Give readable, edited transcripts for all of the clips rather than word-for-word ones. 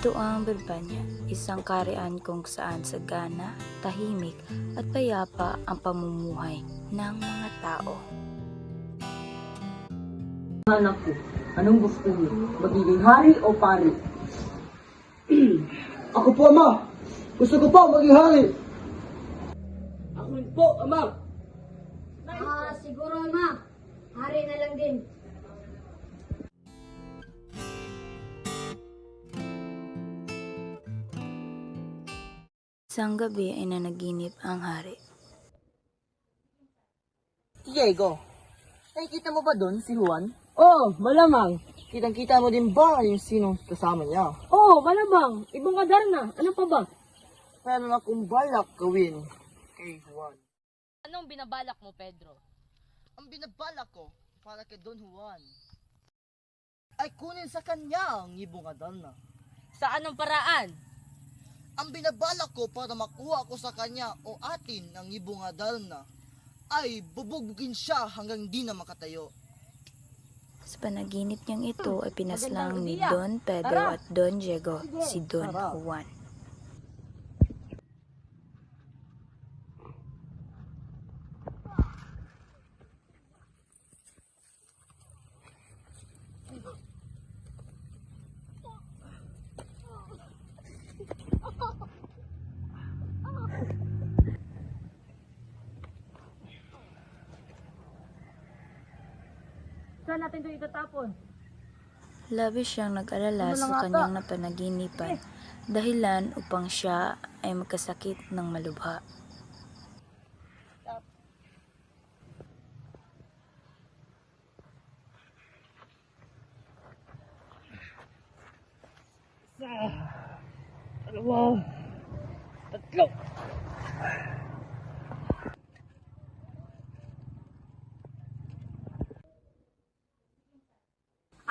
Ito ang Birmania, isang kaharian kung saan sagana, tahimik at payapa ang pamumuhay ng mga tao. Anak ko, anong gusto niyo? Magiging hari o pari? Ako po, Ama. Gusto ko po maging hari. Ako rin po, Ama. Siguro ma, hari na lang din. Isang gabi ay nanaginip ang hari. Diego, nakikita mo ba doon si Juan? Oh, malamang. Kitang-kita mo din ba yung sinong kasama niya? Oh, malamang. Ibang kadar na. Ano pa ba? Meron akong balak gawin kay Juan. Anong binabalak mo, Pedro? Ang binabalak ko para kay Don Juan ay kunin sa kanya ang ibong Adarna. Sa anong paraan? Ang binabalak ko para makuha ko sa kanya o atin ang ibong Adarna ay bubugbugin siya hanggang di na makatayo. Sa panaginip niyang ito ay pinaslang ni Don Pedro at Don Diego si Don Juan. Saan natin ito itatapon? Labis siyang nag-alala sa kanyang napanaginipan, dahilan upang siya ay magkasakit ng malubha. Dalawa. Tatlo.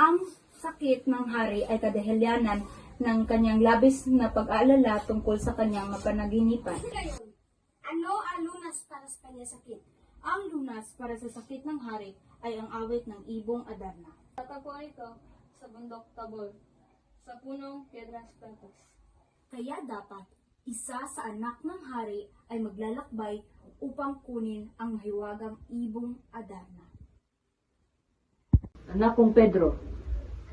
Ang sakit ng hari ay kadahilanan ng kanyang labis na pag-aalala tungkol sa kanyang mapanaginipan. Ano ang lunas para sa kanyang sakit? Ang lunas para sa sakit ng hari ay ang awit ng ibong Adarna. Tatagpuan ito sa bundok Tabor, sa punong Piedras Plantas. Kaya dapat isa sa anak ng hari ay maglalakbay upang kunin ang mahiwagang ibong Adarna. Anak kong Pedro,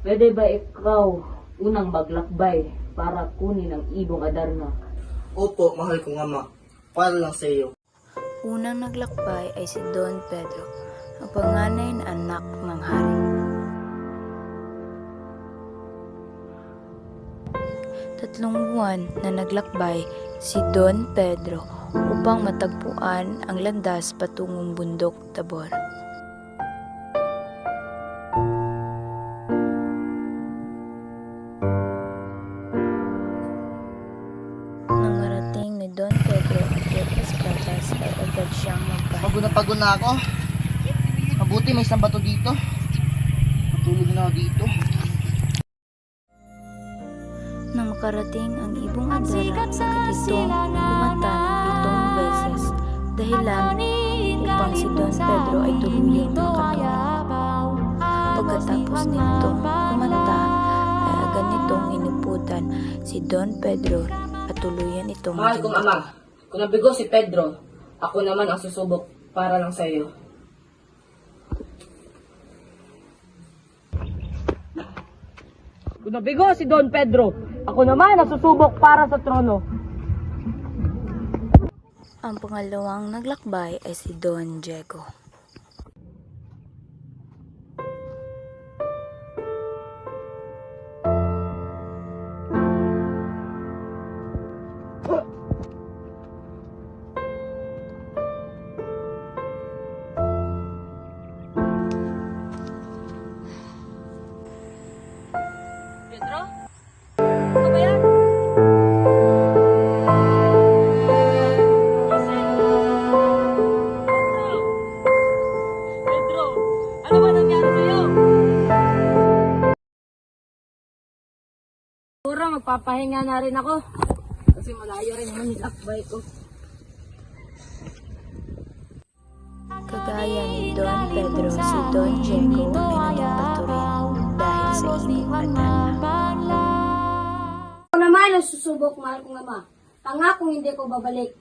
pwede ba ikaw unang maglakbay para kunin ang ibong Adarna? Opo, mahal kong ama. Para lang sa iyo. Unang naglakbay ay si Don Pedro, ang panganay na anak ng hari. Tatlong buwan na naglakbay si Don Pedro upang matagpuan ang landas patungong bundok Tabor. Nang marating ni Don Pedro ang Piedras Plantas ay agad siyang magpahinga. Pagod na ako. Mabuti may isang bato dito. Matulog na ako dito. Nang makarating ang ibong Adarna, agad itong kumanta ng 7 beses, dahilan upang si Don Pedro ay tuluyang makatulog. Pagkatapos nitong kumanta, ay agad nitong inuputan si Don Pedro at tuluyan itong Mahal kong ama, kung nabigo si Pedro, ako naman ang susubok para lang sa iyo. Kung nabigo si Don Pedro, ako naman nasusubok para sa trono. Ang pangalawang naglakbay ay si Don Diego. Pedro? Ano ba yan? Pedro, ano ba nangyari sa'yo? Siguro magpapahinga na rin ako kasi malayo rin yung nilakbay ko. Kagaya ni Don Pedro, si Don Diego ay naging bato rin dahil sa ibong Adarna. Ako naman ang susubok, mahal kong ama. Pangakong hindi ko babalik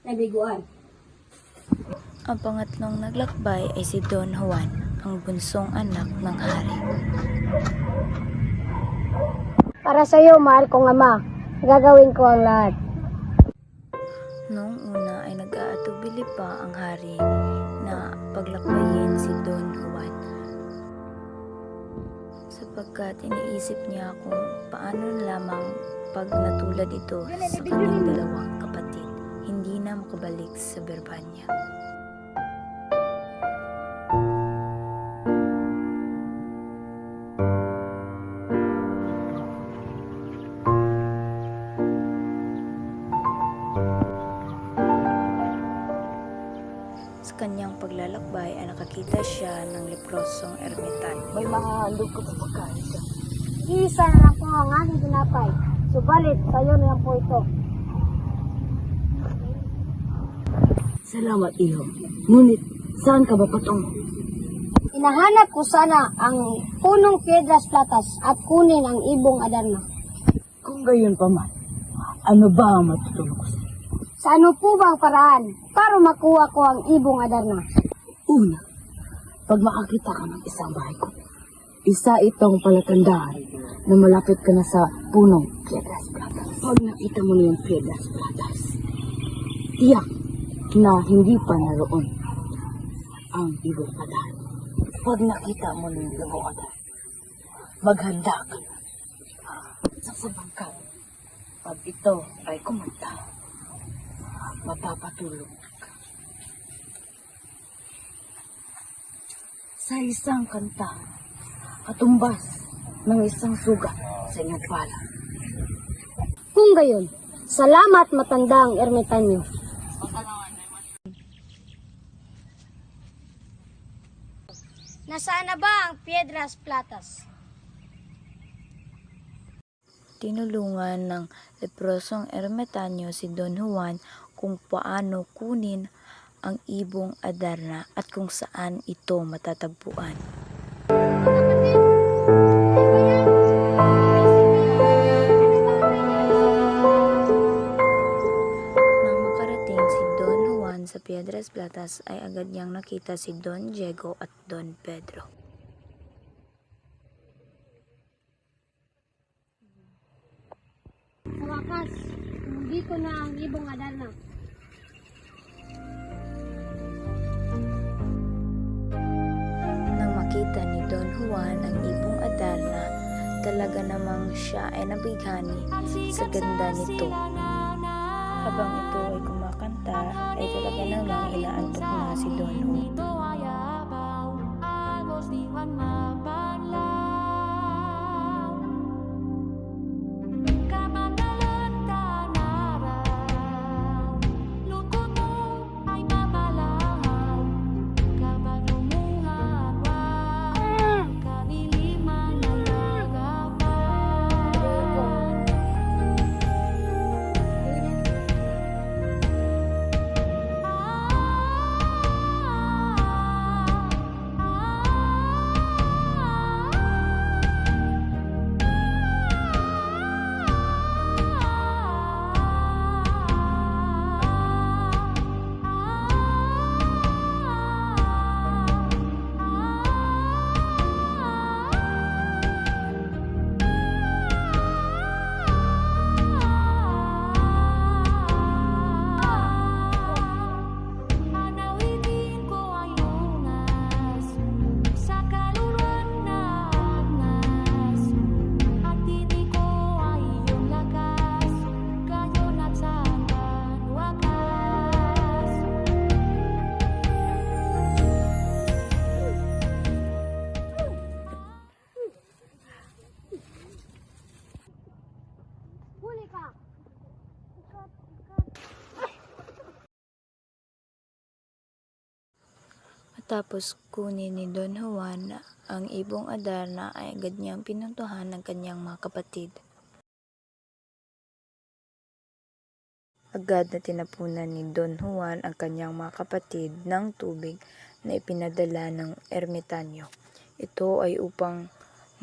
na biguan. Ang pangatlong naglakbay ay si Don Juan, ang bunsong anak ng hari. Para sa iyo, mahal kong ama, gagawin ko ang lahat. Noong una ay nag-aatubili pa ang hari na paglakbayin si Don Juan, sapagkat iniisip niya kung paano lamang pag natulad ito sa kanyang dalawang kapatid, hindi na makabalik sa Berbanya. Sa kanyang paglalakbay ay nakakita siya ng leprosong ermitan. May mga handog ko sa pagkain ka. Isa na lang po ang aking tinapay. Subalit, sa iyo na lang po ito. Salamat, iho. Ngunit, saan ka ba patungo? Hinahanap ko sana ang punong Piedras Platas at kunin ang ibong Adarna. Kung gayon pa man, ano ba ang matutulong ko sa iyo? Sa ano po bang paraan para makuha ko ang ibong Adarna? Una, pag makakita ka ng isang bahay ko, isa itong palatandaan na malapit ka na sa punong Piedras Platas. Pag nakita mo na yung Piedras Platas, tiyak na hindi pa naroon ang ibong Adarna. Pag nakita mo na yung ibong Adarna, maghanda ka na sa bangkag. Pag ito ay kumanta, mapapatulog ka. Sa isang kanta, katumbas ng isang sugat sa inyong pala. Kung gayon, salamat matandang ermitanyo. Nasaan na ba ang Piedras Platas? Tinulungan ng leprosong ermitanyo si Don Juan kung paano kunin ang ibong Adarna at kung saan ito matatagpuan. Nang makarating si Don Juan sa Piedras Platas ay agad niyang nakita si Don Diego at Don Pedro. Sa wakas, hindi ko na ang ibong Adarna. Nang makita ni Don Juan ang ibong Adarna, talaga namang siya ay nabighani sa ganda nito. Habang ito ay kumakanta, ay talaga namang inaantok na si Don Juan. Matapos kunin ni Don Juan ang ibong Adarna ay agad niyang pinuntuhan ng kanyang mga kapatid. Agad na tinapunan ni Don Juan ang kanyang mga kapatid ng tubig na ipinadala ng ermitanyo. Ito ay upang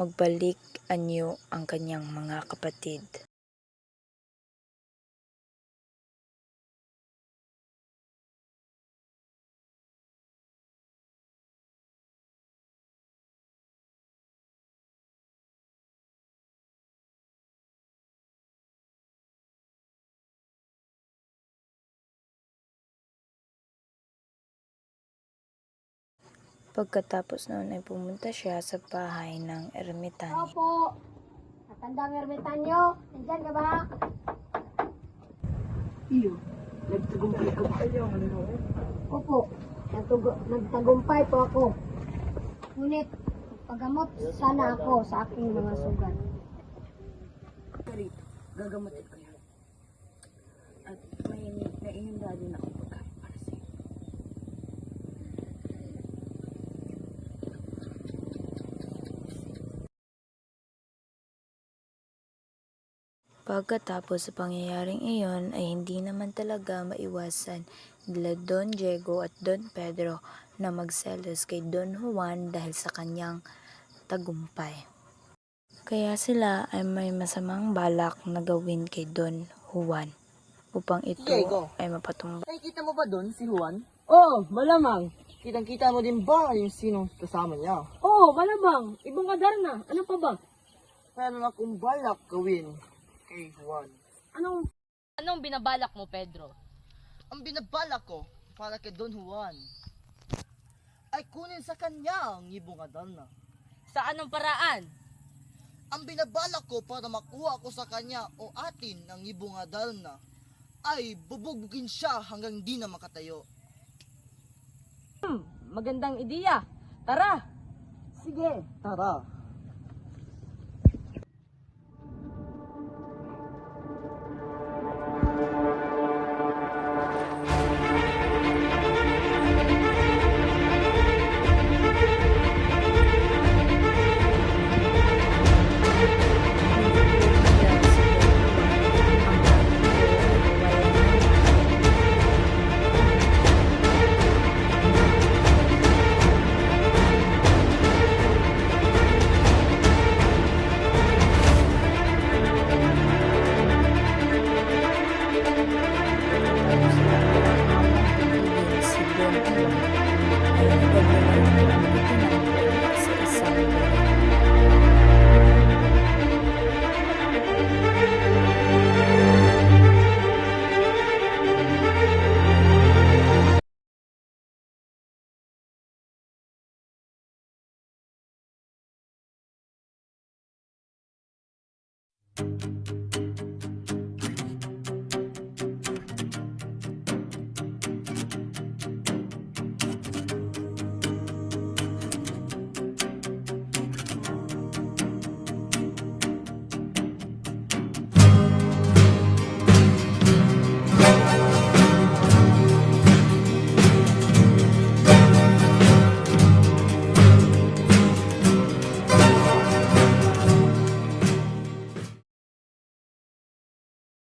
magbalik anyo ang kanyang mga kapatid. Pagkatapos noon ay pumunta siya sa bahay ng ermitanyo. Opo. Matandang ermitanyo. Nandyan ka ba? Iyo, nagtagumpay ka ba? Opo. Nagtagumpay po ako. Ngunit, paggamot sana ako sa aking mga sugat. Karito, gagamatin ko yan. At may naihanda din ako pagkain para sa'yo. Pagkatapos sa pangyayaring iyon ay hindi naman talaga maiwasan nila Don Diego at Don Pedro na magselos kay Don Juan dahil sa kanyang tagumpay. Kaya sila ay may masamang balak na gawin kay Don Juan upang ito Diego. ay mapatumba. Nakikita mo ba doon si Juan? Oh, malamang. Kitang-kita mo din ba yung sinong kasama niya? Oh, malamang. Ibang kadar na. Ano pa ba? Meron akong balak gawin kay Juan. Anong binabalak mo, Pedro? Ang binabalak ko para kay Don Juan ay kunin sa kanya ang ibong Adarna. Sa anong paraan? Ang binabalak ko para makuha ko sa kanya o atin ang ibong Adarna ay bubugbugin siya hanggang di na makatayo. Magandang ideya. Tara. Sige, tara. Si Don Juan ay nagdala ng itinanggal sa isang baril.